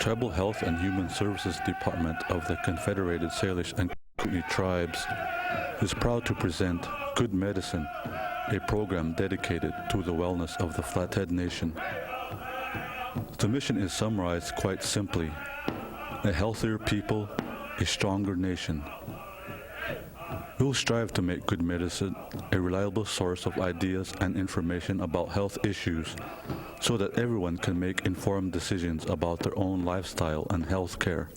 Tribal Health and Human Services Department of the Confederated Salish and Kootenai Tribes is proud to present Good Medicine, a program dedicated to the wellness of the Flathead Nation. The mission is summarized quite simply: a healthier people, a stronger nation. We will strive to make Good Medicine a reliable source of ideas and information about health issues so that everyone can make informed decisions about their own lifestyle and health care.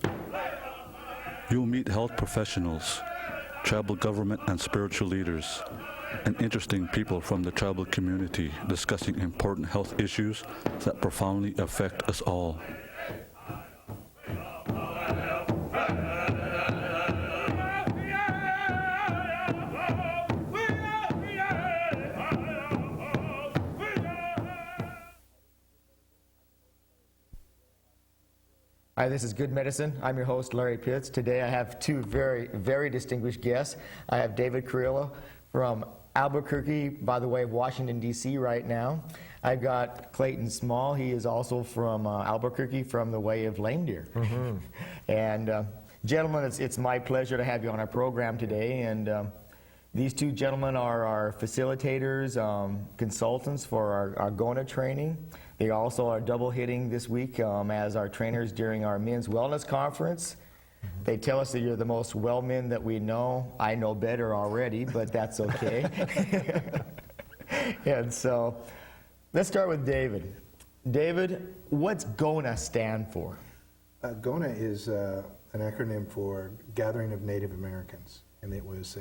You will meet health professionals, tribal government and spiritual leaders, and interesting people from the tribal community discussing important health issues that profoundly affect us all. Hi, this is Good Medicine. I'm your host, Larry Pitts. Today I have two very, very distinguished guests. I have David Carrillo from Albuquerque, by the way, Washington, D.C. right now. I've got Clayton Small. He is also from Albuquerque, from the way of Lame Deer. Mm-hmm. And gentlemen, it's my pleasure to have you on our program today. And these two gentlemen are our facilitators, consultants for our GONA training. They also are double hitting this week as our trainers during our men's wellness conference. Mm-hmm. They tell us that you're the most well men that we know. I know better already, but that's okay. And so let's start with David. David, what's GONA stand for? GONA is an acronym for Gathering of Native Americans, and it was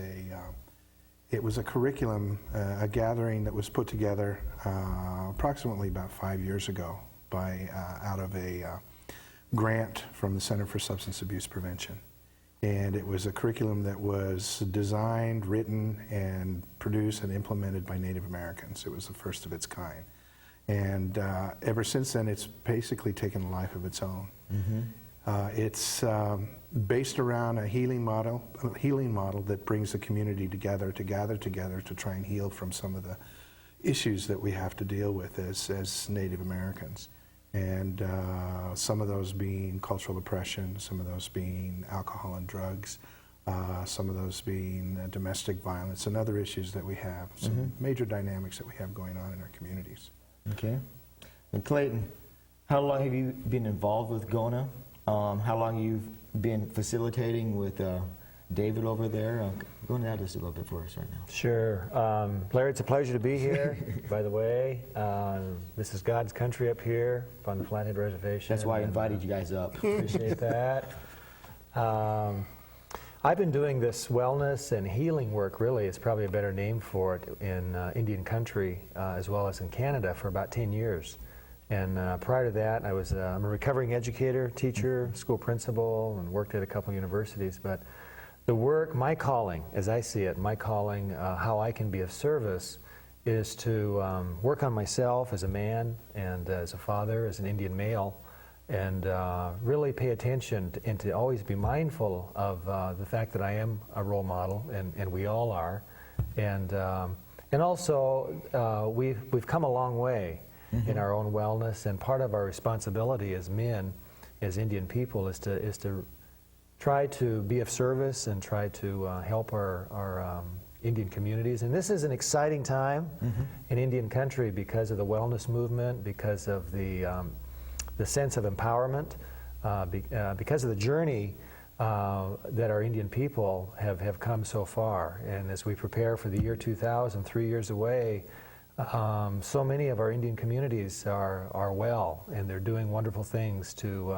a curriculum, a gathering that was put together approximately about 5 years ago by out of a grant from the Center for Substance Abuse Prevention. And it was a curriculum that was designed, written, and produced and implemented by Native Americans. It was the first of its kind. And ever since then, it's basically taken a life of its own. Mm-hmm. It's based around a healing model that brings the community together to gather together to try and heal from some of the issues that we have to deal with as Native Americans. And some of those being cultural oppression, some of those being alcohol and drugs, some of those being domestic violence and other issues that we have, some mm-hmm. major dynamics that we have going on in our communities. Okay. And Clayton, how long have you been involved with GONA? How long you've been facilitating with David over there? Go into that just a little bit for us right now. Sure. Larry, it's a pleasure to be here, by the way. This is God's country up here on the Flathead Reservation. That's why I invited you guys up. Appreciate that. I've been doing this wellness and healing work, really, it's probably a better name for it, in Indian country as well as in Canada for about 10 years. And prior to that, I'm a recovering educator, teacher, school principal, and worked at a couple universities. But the work, my calling, as I see it, how I can be of service is to work on myself as a man and as a father, as an Indian male, and really pay attention and to always be mindful of the fact that I am a role model, and we all are. And also, we've come a long way mm-hmm. in our own wellness, and part of our responsibility as men, as Indian people, is to try to be of service and try to help our Indian communities. And this is an exciting time mm-hmm. in Indian country because of the wellness movement, because of the sense of empowerment, because of the journey that our Indian people have come so far. And as we prepare for the year 2000, 3 years away, so many of our Indian communities are well, and they're doing wonderful things to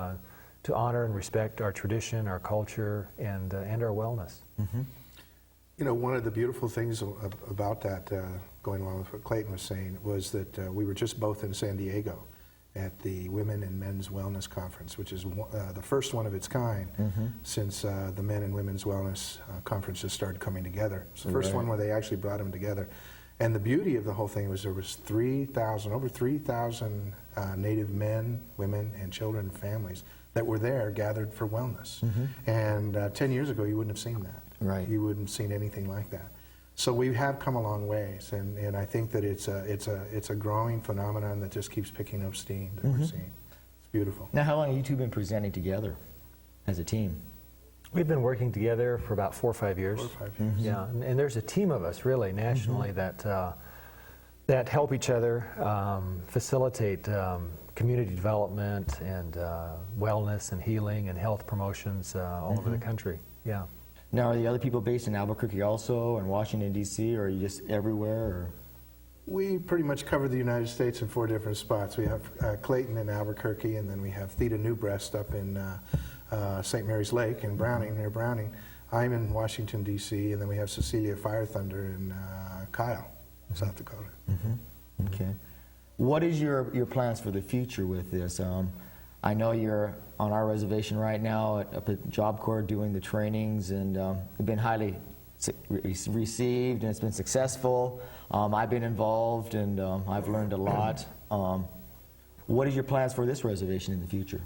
honor and respect our tradition, our culture, and our wellness. Mm-hmm. You know, one of the beautiful things about that, going along with what Clayton was saying, was that we were just both in San Diego at the Women and Men's Wellness Conference, which is the first one of its kind mm-hmm. since the Men and Women's Wellness Conferences started coming together. It's the first one where they actually brought them together. And the beauty of the whole thing was there was over 3,000 Native men, women, and children and families that were there gathered for wellness. Mm-hmm. And 10 years ago, you wouldn't have seen that. Right. You wouldn't have seen anything like that. So we have come a long ways, and I think that it's a growing phenomenon that just keeps picking up steam that mm-hmm. we're seeing. It's beautiful. Now, how long have you two been presenting together as a team? We've been working together for about 4 or 5 years. 4 or 5 years. Yeah, and there's a team of us really nationally that help each other facilitate community development and wellness and healing and health promotions all over the country. Yeah. Now, are the other people based in Albuquerque also, and Washington, D.C., or are you just everywhere? Or? We pretty much cover the United States in 4 different spots. We have Clayton in Albuquerque, and then we have Theta New Breast up in St. Mary's Lake in Browning, near Browning. I'm in Washington, D.C., and then we have Cecilia Fire Thunder in Kyle, South Dakota. Okay. What is your plans for the future with this? I know you're on our reservation right now up at Job Corps doing the trainings, and you've been highly received, and it's been successful. I've been involved, and I've learned a lot. What is your plans for this reservation in the future?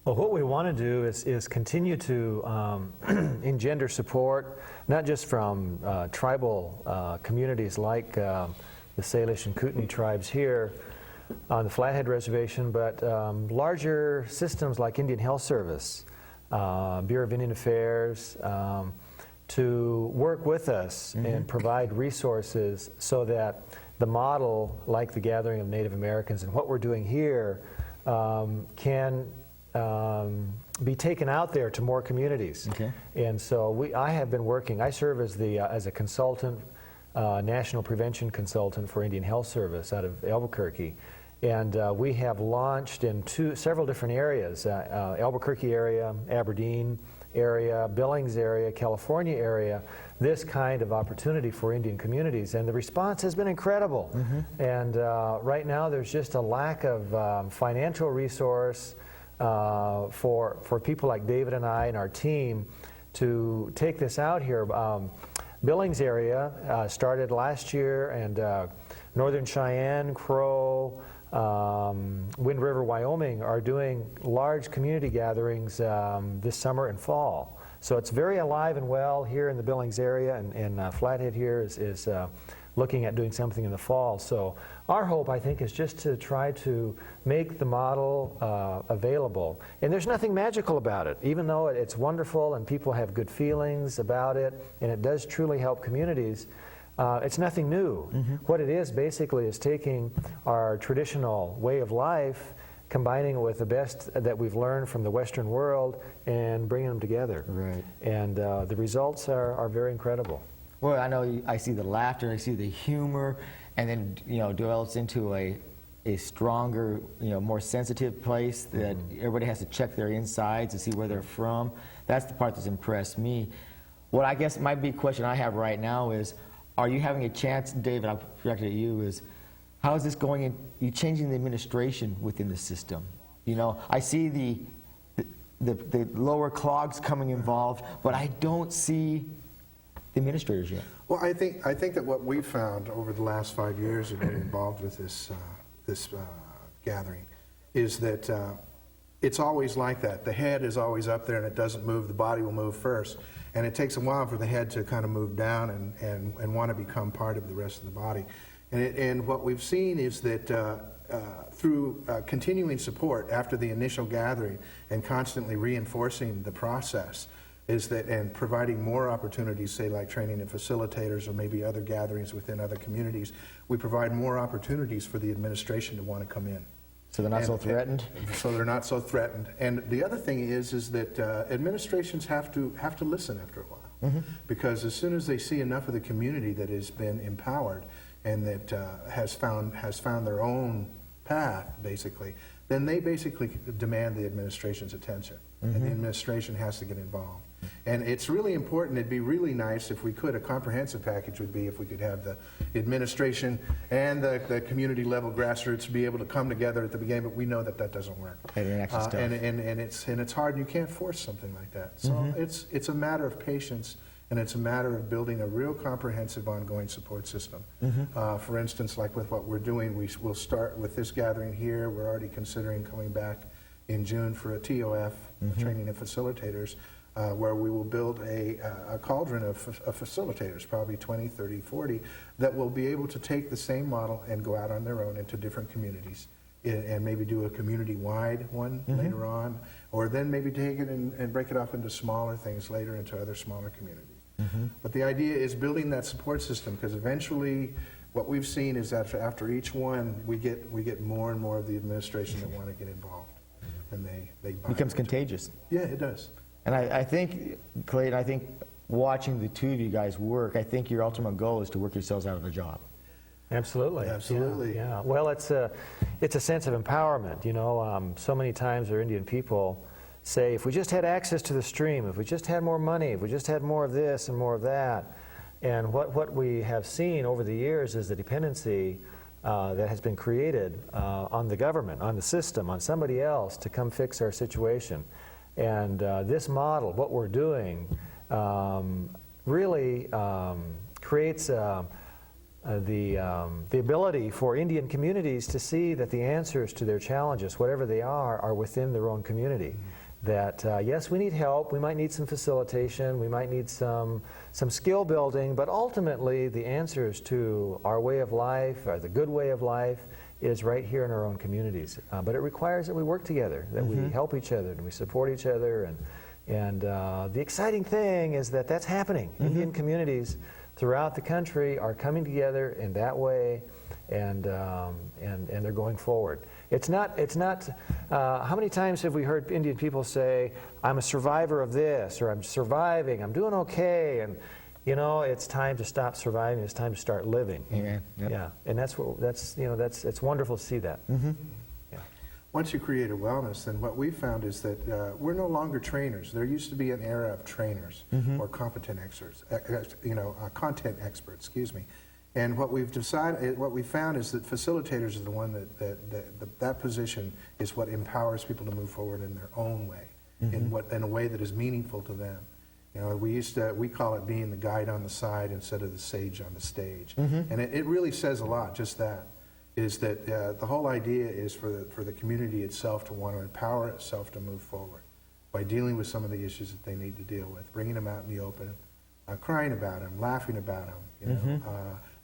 Well, what we want to do is continue to engender support, not just from tribal communities like the Salish and Kootenai tribes here on the Flathead Reservation, but larger systems like Indian Health Service, Bureau of Indian Affairs, to work with us and provide resources so that the model, like the gathering of Native Americans and what we're doing here, can be taken out there to more communities. Okay. And so I have been working, I serve as a consultant, national prevention consultant for Indian Health Service out of Albuquerque. And we have launched in several different areas, Albuquerque area, Aberdeen area, Billings area, California area, this kind of opportunity for Indian communities. And the response has been incredible. And right now there's just a lack of financial resource for people like David and I and our team to take this out here. Billings area started last year, and Northern Cheyenne, Crow, Wind River, Wyoming are doing large community gatherings this summer and fall. So it's very alive and well here in the Billings area, and Flathead here is looking at doing something in the fall. So our hope, I think, is just to try to make the model available. And there's nothing magical about it, even though it's wonderful and people have good feelings about it, and it does truly help communities. It's nothing new. What it is basically is taking our traditional way of life, combining it with the best that we've learned from the Western world, and bringing them together. Right. And the results are very incredible. Well, I know I see the laughter, I see the humor, and then develops into a stronger, more sensitive place that everybody has to check their insides to see where they're from. That's the part that's impressed me. What I guess my big question I have right now is, are you having a chance, David, I'll direct it at you, is how is this going in, you changing the administration within the system? I see the lower clogs coming involved, but I don't see the administrators yet. Well, I think that what we've found over the last 5 years of being involved with this gathering is that it's always like that. The head is always up there and it doesn't move. The body will move first. And it takes a while for the head to kind of move down and want to become part of the rest of the body. And what we've seen is that through continuing support after the initial gathering and constantly reinforcing the process, and providing more opportunities, say like training and facilitators or maybe other gatherings within other communities, we provide more opportunities for the administration to want to come in. So they're not so threatened? So they're not so threatened. And the other thing is that administrations have to listen after a while. Because as soon as they see enough of the community that has been empowered and that has found their own path, basically, then they basically demand the administration's attention. And the administration has to get involved. And it's really important, it'd be really nice if we could, a comprehensive package would be if we could have the administration and the community level grassroots be able to come together at the beginning, but we know that that doesn't work. And it's hard, and you can't force something like that. So it's a matter of patience, and it's a matter of building a real comprehensive ongoing support system. For instance, like with what we're doing, we'll start with this gathering here. We're already considering coming back in June for a TOF, training of facilitators, where we will build a cauldron of facilitators, probably 20, 30, 40, that will be able to take the same model and go out on their own into different communities and maybe do a community-wide one later on, or then maybe take it and break it off into smaller things later into other smaller communities. But the idea is building that support system, because eventually what we've seen is that after each one, we get more and more of the administration that want to get involved, and they buy Becomes into it. contagious. Yeah, it does. And I think, Clayton, watching the two of you guys work, I think your ultimate goal is to work yourselves out of a job. Absolutely. Absolutely. Yeah. Well, it's a sense of empowerment. You know, so many times our Indian people say, if we just had access to the stream, if we just had more money, if we just had more of this and more of that. And what we have seen over the years is the dependency that has been created on the government, on the system, on somebody else to come fix our situation. And this model, what we're doing, really creates the ability for Indian communities to see that the answers to their challenges, whatever they are within their own community. That yes, we need help, we might need some facilitation, we might need some skill building, but ultimately the answers to our way of life, or the good way of life, is right here in our own communities. But it requires that we work together, that we help each other, and we support each other. And the exciting thing is that that's happening. Indian communities throughout the country are coming together in that way, and they're going forward. It's not. How many times have we heard Indian people say, "I'm a survivor of this," or "I'm surviving. I'm doing okay," and you know, it's time to stop surviving. It's time to start living. Amen. Yep. Yeah, and it's wonderful to see that. Yeah. Once you create a wellness, then what we've found is that we're no longer trainers. There used to be an era of trainers or competent experts, content experts, excuse me. And what we've decided, what we found is that facilitators are the one that position is what empowers people to move forward in their own way, in a way that is meaningful to them. You know, we call it being the guide on the side instead of the sage on the stage. And it really says a lot, just that, is that the whole idea is for the community itself to want to empower itself to move forward by dealing with some of the issues that they need to deal with, bringing them out in the open, crying about them, laughing about them, you know,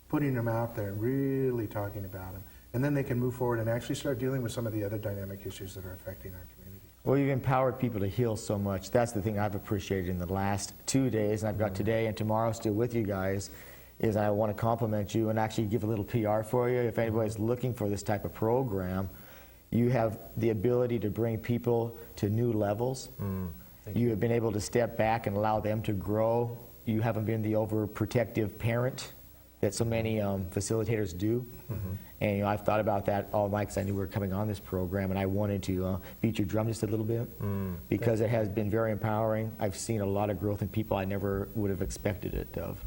putting them out there and really talking about them. And then they can move forward and actually start dealing with some of the other dynamic issues that are affecting our community. Well, you've empowered people to heal so much. That's the thing I've appreciated in the last 2 days, and I've got today and tomorrow still with you guys, is I want to compliment you and actually give a little PR for you. If anybody's looking for this type of program, you have the ability to bring people to new levels. You have been able to step back and allow them to grow. You haven't been the overprotective parent that so many facilitators do. And you know, I've thought about that all night because I knew we were coming on this program, and I wanted to beat your drum just a little bit because it has been very empowering. I've seen a lot of growth in people I never would have expected it of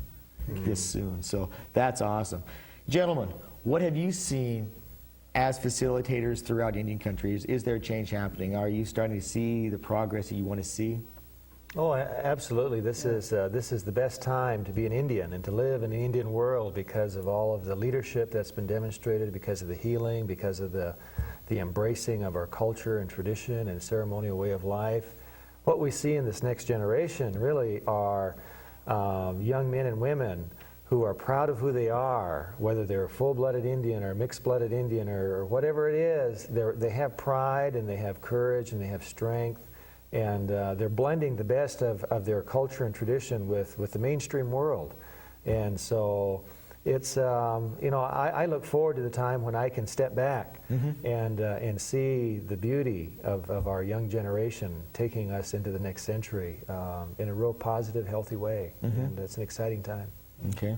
this soon. So that's awesome. Gentlemen, what have you seen as facilitators throughout Indian countries? Is there a change happening? Are you starting to see the progress that you want to see? Oh, absolutely. This is the best time to be an Indian and to live in the Indian world because of all of the leadership that's been demonstrated, because of the healing, because of the embracing of our culture and tradition and ceremonial way of life. What we see in this next generation really are young men and women who are proud of who they are, whether they're full-blooded Indian or mixed-blooded Indian or whatever it is. They have pride and they have courage and they have strength. And they're blending the best of their culture and tradition with the mainstream world. And so it's, you know, I look forward to the time when I can step back and see the beauty of our young generation taking us into the next century in a real positive, healthy way. And it's an exciting time. Okay.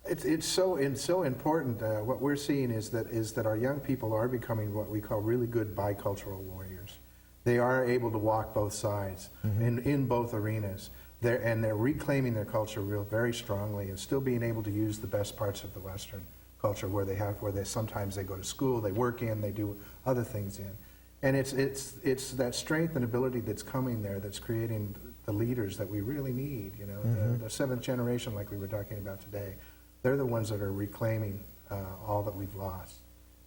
It's so important. What we're seeing is that our young people are becoming what we call really good bicultural warriors. They are able to walk both sides in both arenas. They're reclaiming their culture very strongly and still being able to use the best parts of the Western culture where they sometimes they go to school, they work in, they do other things in. And it's that strength and ability that's coming there that's creating the leaders that we really need. You know, the seventh generation, like we were talking about today, they're the ones that are reclaiming all that we've lost.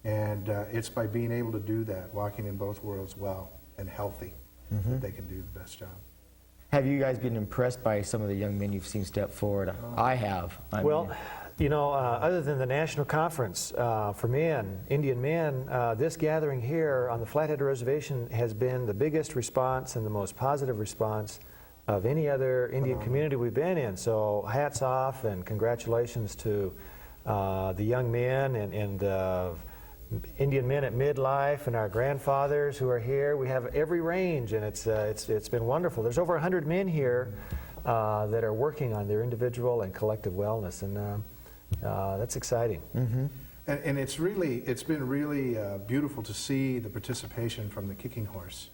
And it's by being able to do that, walking in both worlds well and healthy, that they can do the best job. Have you guys been impressed by some of the young men you've seen step forward? I have. You know, other than the national conference for men, Indian men, this gathering here on the Flathead Reservation has been the biggest response and the most positive response of any other Indian community we've been in. So hats off and congratulations to the young men and Indian men at midlife and our grandfathers who are here. We have every range, and it's been wonderful. There's over 100 men here that are working on their individual and collective wellness, and that's exciting. Mm-hmm. And it's been really beautiful to see the participation from the Kicking Horse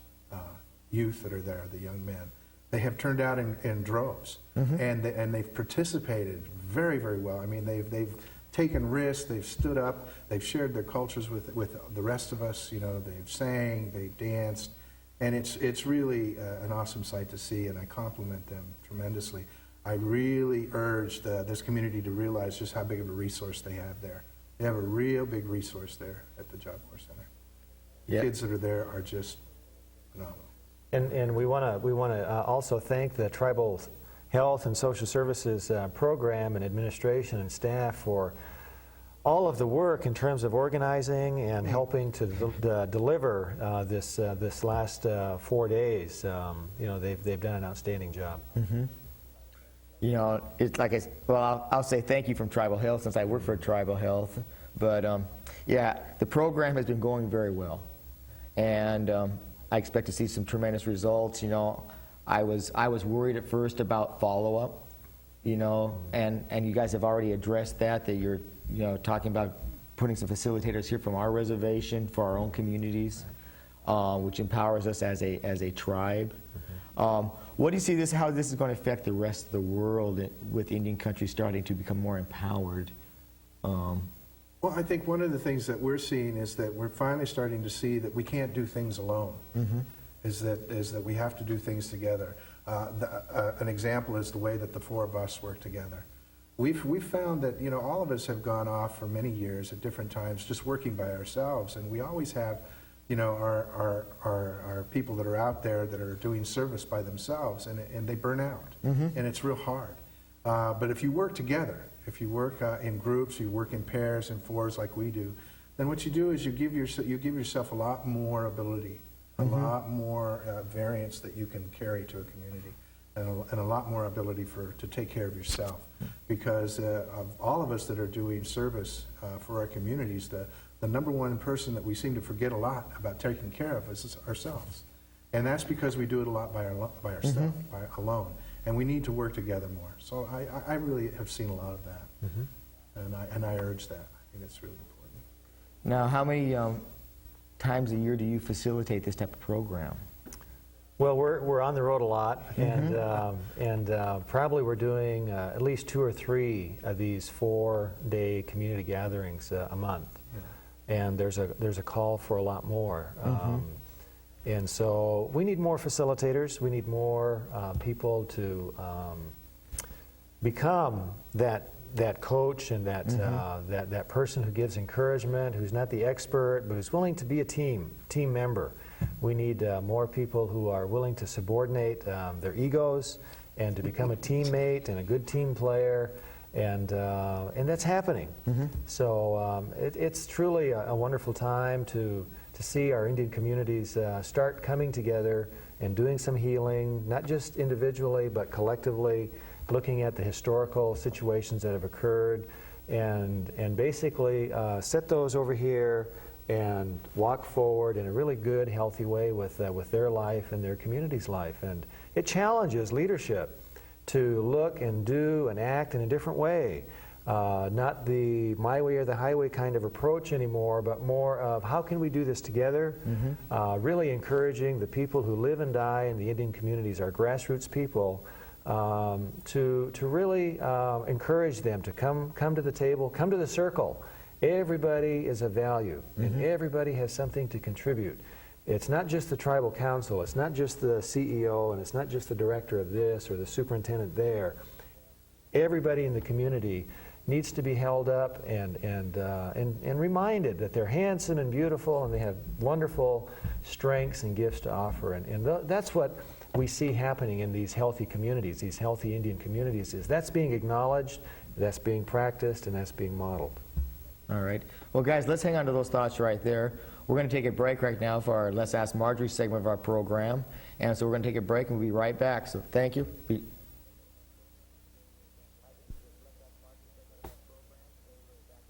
youth that are there, the young men. They have turned out in droves, and they've participated very, very well. I mean, they've taken risks, they've stood up, they've shared their cultures with the rest of us. You know, they've sang, they've danced, and it's really an awesome sight to see, and I compliment them tremendously. I really urge this community to realize just how big of a resource they have there. They have a real big resource there at the Job Corps Center. The kids that are there are just phenomenal. And we want to also thank the Tribal Health and Social Services program and administration and staff for all of the work in terms of organizing and helping to deliver this last 4 days. You know, they've done an outstanding job. Mm-hmm. You know, it's like I'll say thank you from Tribal Health since I work for Tribal Health. But yeah, the program has been going very well, and I expect to see some tremendous results. You know, I was worried at first about follow-up, you know, and you guys have already addressed that you're, you know, talking about putting some facilitators here from our reservation for our own communities, which empowers us as a tribe. What do you see how this is going to affect the rest of the world with Indian countries starting to become more empowered? Well, I think one of the things that we're seeing is that we're finally starting to see that we can't do things alone. Is that we have to do things together. An example is the way that the four of us work together. We've found that, you know, all of us have gone off for many years at different times just working by ourselves, and we always have, you know, our people that are out there that are doing service by themselves, and they burn out, and it's real hard. But if you work together, if you work in groups, you work in pairs and fours like we do, then what you do is you give yourself a lot more ability, a lot more variance that you can carry to a community, and a lot more ability to take care of yourself. Because of all of us that are doing service for our communities, the number one person that we seem to forget a lot about taking care of is ourselves. And that's because we do it a lot by ourselves, alone. And we need to work together more. So I really have seen a lot of that. And I urge that. I think it's really important. Now, how many times a year do you facilitate this type of program? Well, we're on the road a lot, and probably we're doing at least 2 or 3 of these 4-day community gatherings a month. And there's a call for a lot more. And so we need more facilitators. We need more people to become that coach and that person who gives encouragement, who's not the expert, but who's willing to be a team member. We need more people who are willing to subordinate their egos and to become a teammate and a good team player, and that's happening. So it's truly a wonderful time to see our Indian communities start coming together and doing some healing, not just individually but collectively, looking at the historical situations that have occurred, and basically set those over here and walk forward in a really good, healthy way with their life and their community's life. And it challenges leadership to look and do and act in a different way. Not the my way or the highway kind of approach anymore, but more of how can we do this together, really encouraging the people who live and die in the Indian communities, our grassroots people, to really encourage them to come to the table, come to the circle. Everybody is of value, and everybody has something to contribute. It's not just the tribal council, it's not just the CEO, and it's not just the director of this or the superintendent there. Everybody in the community needs to be held up and reminded that they're handsome and beautiful and they have wonderful strengths and gifts to offer. And that's what we see happening in these healthy communities, these healthy Indian communities, is that's being acknowledged that's being practiced and that's being modeled. All right. Well, guys, let's hang on to those thoughts right there. We're going to take a break right now for our Let's Ask Marjorie segment of our program. And so we're going to take a break and we'll be right back. So thank you.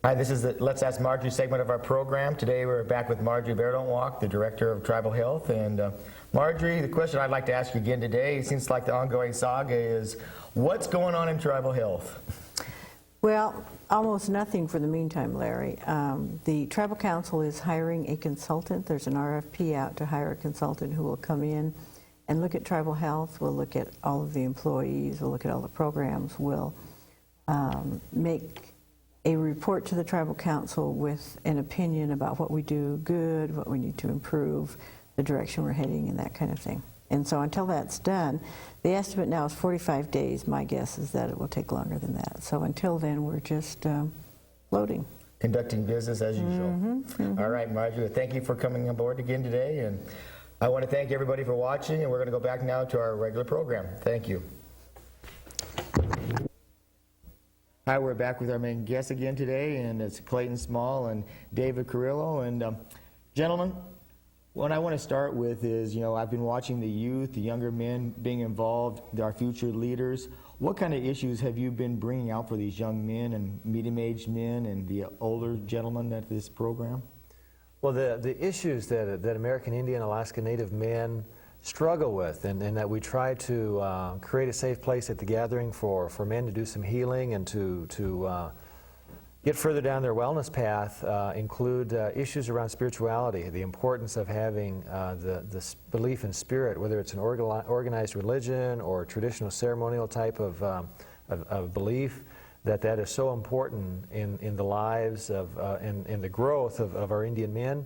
Hi, this is the Let's Ask Marjorie segment of our program. Today we're back with Marjorie Bear-Don't-Walk, the Director of Tribal Health. And Marjorie, the question I'd like to ask you again today, it seems like the ongoing saga is, what's going on in tribal health? Well, almost nothing for the meantime, Larry. The Tribal Council is hiring a consultant. There's an RFP out to hire a consultant who will come in and look at tribal health. We'll look at all of the employees. We'll look at all the programs. We'll make a report to the Tribal Council with an opinion about what we do good, what we need to improve, the direction we're heading, and that kind of thing. And so until that's done, the estimate now is 45 days. My guess is that it will take longer than that. So until then, we're just floating. Conducting business as usual. All right, Marjorie, thank you for coming aboard again today. And I want to thank everybody for watching, and we're going to go back now to our regular program. Thank you. Hi, we're back with our main guests again today, and it's Clayton Small and David Carrillo. And gentlemen, what I want to start with is, you know, I've been watching the youth, the younger men being involved, our future leaders. What kind of issues have you been bringing out for these young men and medium-aged men and the older gentlemen at this program? Well, the issues that American Indian, Alaska Native men struggle with, and that we try to create a safe place at the gathering for men to do some healing and to get further down their wellness path, include issues around spirituality, the importance of having the belief in spirit, whether it's an organized religion or traditional ceremonial type of belief, that is so important in the lives of in the growth of our Indian men.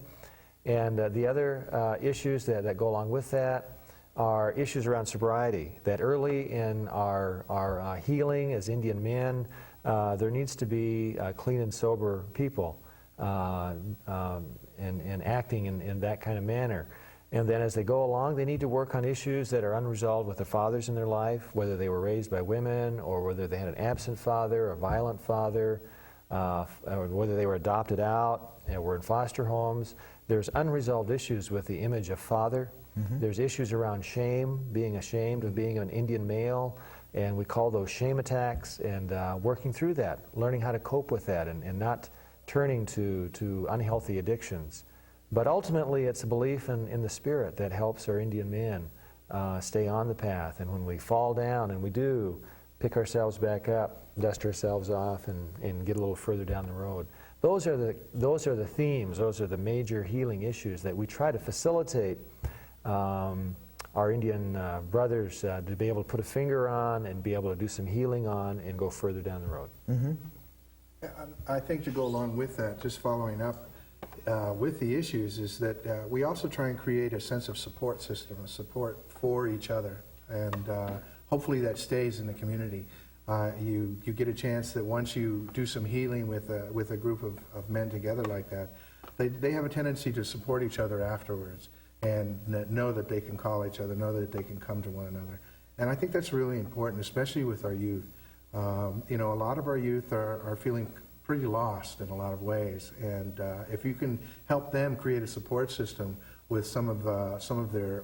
And the other issues that go along with that are issues around sobriety, that early in our healing as Indian men, there needs to be clean and sober people and acting in that kind of manner. And then as they go along, they need to work on issues that are unresolved with the fathers in their life, whether they were raised by women or whether they had an absent father, a violent father, or whether they were adopted out and were in foster homes. There's unresolved issues with the image of father. There's issues around shame, being ashamed of being an Indian male, and we call those shame attacks, and working through that, learning how to cope with that, and not turning to unhealthy addictions. But ultimately, it's a belief in the spirit that helps our Indian men stay on the path, and when we fall down, and we do, pick ourselves back up, dust ourselves off, and get a little further down the road. Those are the themes, those are the major healing issues that we try to facilitate our Indian brothers to be able to put a finger on and be able to do some healing on and go further down the road. I think to go along with that, just following up with the issues, is that we also try and create a sense of support system, a support for each other, and hopefully that stays in the community. You get a chance that once you do some healing with a group of men together like that, they have a tendency to support each other afterwards and know that they can call each other, know that they can come to one another. And I think that's really important, especially with our youth. You know, a lot of our youth are feeling pretty lost in a lot of ways, and if you can help them create a support system with some of their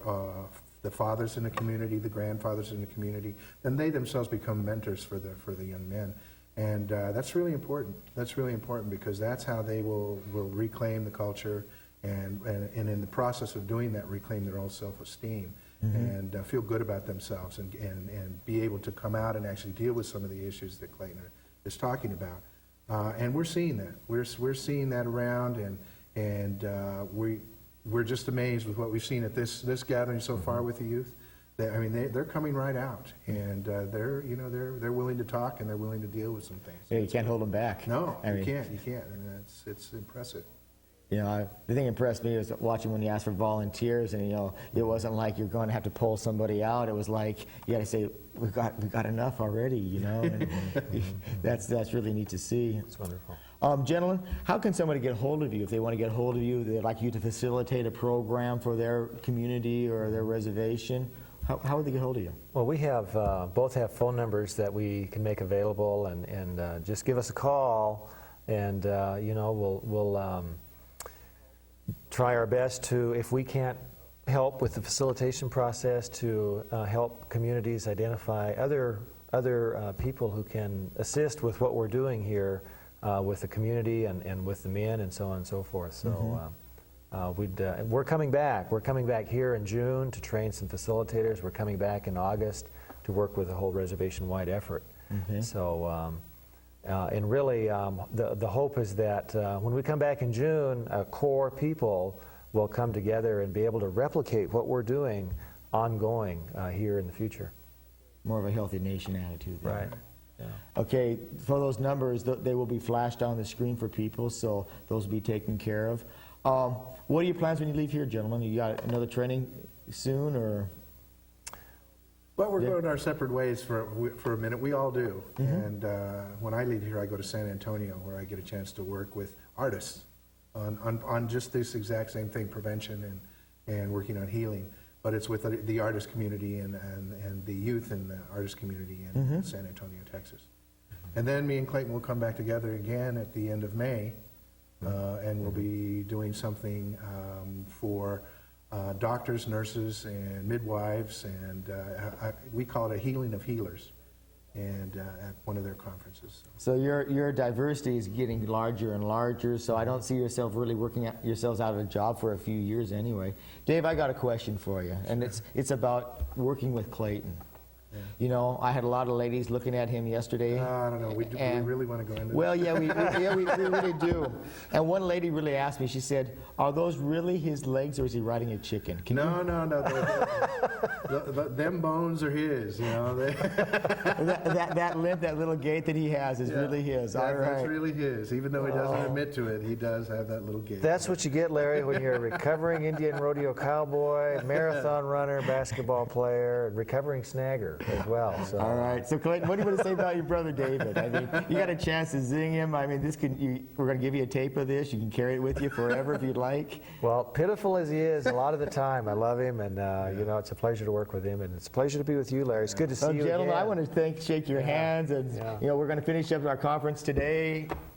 the fathers in the community, the grandfathers in the community, then they themselves become mentors for the young men. And that's really important. That's really important because that's how they will reclaim the culture and in the process of doing that, reclaim their own self-esteem and feel good about themselves and be able to come out and actually deal with some of the issues that Clayton is talking about. And we're seeing that. We're seeing that around, and we're just amazed with what we've seen at this gathering so far with the youth. I mean, they're coming right out, and they're willing to talk and they're willing to deal with some things. Yeah, you can't hold them back. No, you can't. I mean, it's impressive. You know, the thing that impressed me was watching when you asked for volunteers, and it wasn't like you're going to have to pull somebody out. It was like you got to say, we got enough already. And that's really neat to see. It's wonderful. Gentlemen, how can somebody get hold of you if they want to get hold of you? They'd like you to facilitate a program for their community or their reservation. How would they get hold of you? Well, we have both have phone numbers that we can make available, and just give us a call, and you know, we'll try our best to, if we can't help with the facilitation process, to help communities identify other people who can assist with what we're doing here with the community and with the men and so on and so forth. So we're coming back. We're coming back here in June to train some facilitators. We're coming back in August to work with a whole reservation-wide effort. So, and really, the hope is that when we come back in June, core people will come together and be able to replicate what we're doing ongoing here in the future. More of a healthy nation attitude there. Right. Yeah. Okay, for those numbers, they will be flashed on the screen for people, so those will be taken care of. What are your plans when you leave here, gentlemen? You got another training soon, or? Well, we're going our separate ways for a minute. We all do. And when I leave here, I go to San Antonio, where I get a chance to work with artists on just this exact same thing, prevention and working on healing. But it's with the artist community and the youth in the artist community in San Antonio, Texas. And then me and Clayton will come back together again at the end of May, and we'll be doing something for doctors, nurses, and midwives, and we call it a healing of healers, and at one of their conferences. So your diversity is getting larger and larger, so I don't see yourself really working yourselves out of a job for a few years anyway. Dave, I got a question for you, and it's about working with Clayton. You know, I had a lot of ladies looking at him yesterday. I don't know. We really want to go into Well, this? yeah, we really do. And one lady really asked me, she said, are those really his legs, or is he riding a chicken? No. Them bones are his, you know. that limp, that little gait that he has is really his. All right. That's really his. Even though he doesn't admit to it, he does have that little gait. That's what you get, Larry, when you're a recovering Indian rodeo cowboy, marathon runner, basketball player, and recovering snagger as well. So. All right. So, Clayton, what do you want to say about your brother David? I mean, you got a chance to zing him. I mean, we're going to give you a tape of this. You can carry it with you forever if you'd like. Well, pitiful as he is, a lot of the time, I love him, and you know, it's a pleasure to work with him, and it's a pleasure to be with you, Larry. It's good to see you gentlemen, again. I want to shake your hands, and you know, we're going to finish up our conference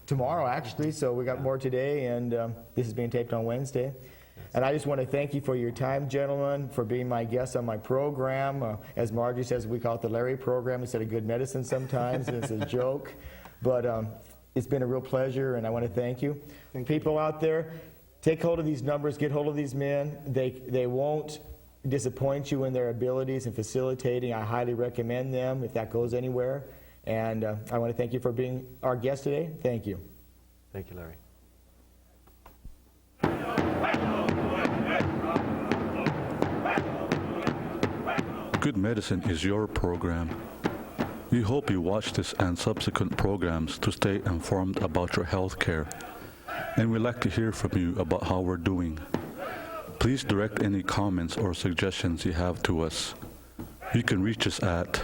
tomorrow actually. So we got more today, and this is being taped on Wednesday. And I just want to thank you for your time, gentlemen, for being my guests on my program. As Margie says, we call it the Larry program instead of good medicine sometimes. It's a joke. But it's been a real pleasure, and I want to thank you. People out there, take hold of these numbers, get hold of these men. They won't disappoint you in their abilities in facilitating. I highly recommend them if that goes anywhere. And I want to thank you for being our guest today. Thank you. Thank you, Larry. Good Medicine is your program. We hope you watch this and subsequent programs to stay informed about your health care. And we'd like to hear from you about how we're doing. Please direct any comments or suggestions you have to us. You can reach us at